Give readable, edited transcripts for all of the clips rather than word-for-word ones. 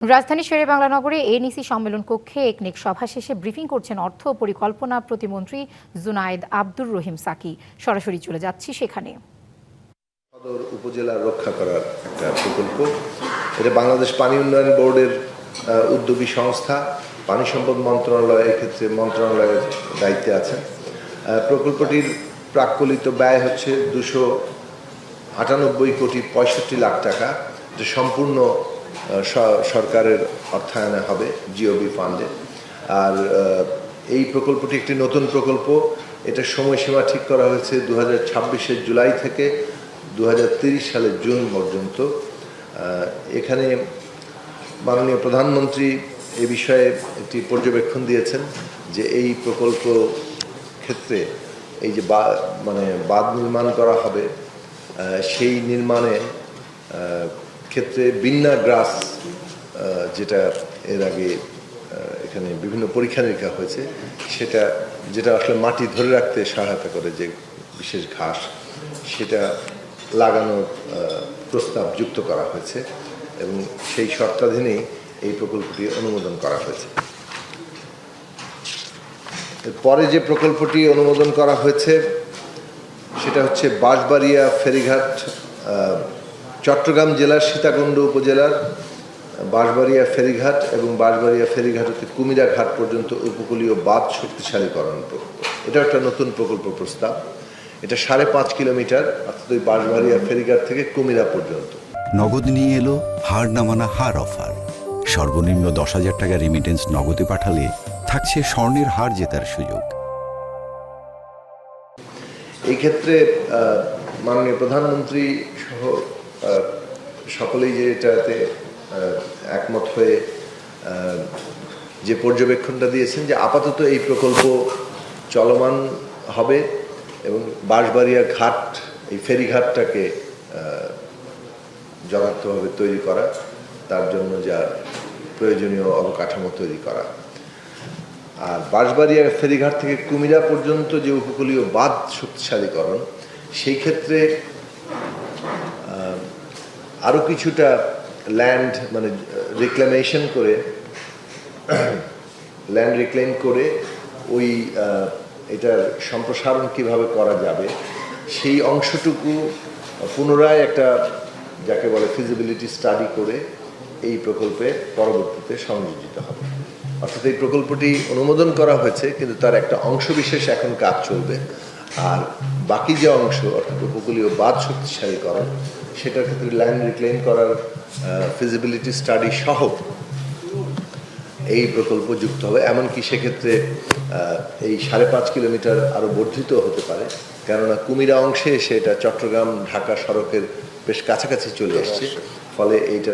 রাজধানী শেরেবাংলা নগরে এনইসি সম্মেলন কক্ষে একনেক সভা শেষে ব্রিফিং করছেন অর্থ ও পরিকল্পনা প্রতিমন্ত্রী জুনায়েদ আব্দুর রহিম সাকি। সরাসরি চলে যাচ্ছি সেখানে। সদর উপজেলা রক্ষা করার একটা প্রকল্প, এটা বাংলাদেশ পানি উন্নয়ন বোর্ডের উদ্যোগী সংস্থা। পানি সম্পদ মন্ত্রণালয় এক্ষেত্রে মন্ত্রণালয়ের দায়িত্বে আছেন। প্রকল্পটির প্রাক্কলিত ব্যয় হচ্ছে 298,65,00,000 টাকা, যে সম্পূর্ণ সরকারের অর্থায়নে হবে জিওবি ফান্ডে। আর এই প্রকল্পটি একটি নতুন প্রকল্প। এটার সময়সীমা ঠিক করা হয়েছে 2026 জুলাই থেকে 2030 সালের জুন পর্যন্ত। এখানে মাননীয় প্রধানমন্ত্রী এ বিষয়ে একটি পর্যবেক্ষণ দিয়েছেন যে এই প্রকল্প ক্ষেত্রে এই যে বাঁধ নির্মাণ করা হবে, সেই নির্মাণে ক্ষেত্রে বিন্না গ্রাস, যেটা এর আগে এখানে বিভিন্ন পরীক্ষা নিরীক্ষা হয়েছে, যেটা আসলে মাটি ধরে রাখতে সহায়তা করে, যে বিশেষ ঘাস, সেটা লাগানোর প্রস্তাব যুক্ত করা হয়েছে এবং সেই শর্তাধীনেই এই প্রকল্পটি অনুমোদন করা হয়েছে। পরে যে প্রকল্পটি অনুমোদন করা হয়েছে সেটা হচ্ছে বাঁশবাড়িয়া ফেরিঘাট, চট্টগ্রাম জেলার সীতাকুণ্ড উপজেলার বাঁশবাড়িয়া ফেরিঘাট এবং বাঁশবাড়িয়া ফেরিঘাট হতে কুমিরা ঘাট পর্যন্ত উপকূলীয় বাঁধ শক্তিশালীকরণ প্রকল্প। এটা একটা নতুন প্রকল্প প্রস্তাব। এটা 5.5 কিলোমিটার, অর্থাৎ ওই বাঁশবাড়িয়া ফেরিঘাট থেকে কুমিরা পর্যন্ত। নগদ নিয়ে এলো হার না মানা হার অফার। সর্বনিম্ন 10,000 টাকা রেমিটেন্স নগদে পাঠালে থাকছে স্বর্ণের হার জেতার সুযোগ। এই ক্ষেত্রে মাননীয় প্রধানমন্ত্রী সহ সকলেই যে এটাতে একমত হয়ে যে পর্যবেক্ষণটা দিয়েছেন, যে আপাতত এই প্রকল্প চলমান হবে এবং বাঁশবাড়িয়া ঘাট, এই ফেরিঘাটটাকে যথার্থভাবে তৈরি করা, তার জন্য যা প্রয়োজনীয় অবকাঠামো তৈরি করা। আর বাঁশবাড়িয়া ফেরিঘাট থেকে কুমিরা পর্যন্ত যে উপকূলীয় বাঁধ শক্তিশালীকরণ, সেই ক্ষেত্রে আরও কিছুটা ল্যান্ড রিক্লেমেশন করে, ল্যান্ড রিক্লেম করে ওই এটার সম্প্রসারণ কিভাবে করা যাবে, সেই অংশটুকু পুনরায় একটা, যাকে বলে ফিজিবিলিটি স্টাডি করে এই প্রকল্পে পরবর্তীতে সংযোজিত হবে। অর্থাৎ এই প্রকল্পটি অনুমোদন করা হয়েছে, কিন্তু তার একটা অংশ বিশেষ এখন কাজ চলবে, আর বাকি যে অংশ অর্থাৎ উপকূলীয় বাঁধ শক্তিশালীকরণ, সেটার ক্ষেত্রে ল্যান্ড রিক্লেম করার ফিজিবিলিটি স্টাডি সহ এই প্রকল্প যুক্ত হবে। এমনকি সেক্ষেত্রে এই 5.5 কিলোমিটার আরও বর্ধিত হতে পারে, কেননা কুমিরা অংশে এসে এটা চট্টগ্রাম ঢাকা সড়কের বেশ কাছাকাছি চলে আসছে। ফলে এইটা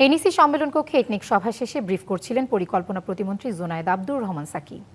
এনইসি সম্মেলন কক্ষে একনেক সভা শেষে ব্রিফ করছিলেন পরিকল্পনা প্রতিমন্ত্রী জুনায়েদ আব্দুর রহমান সাকি।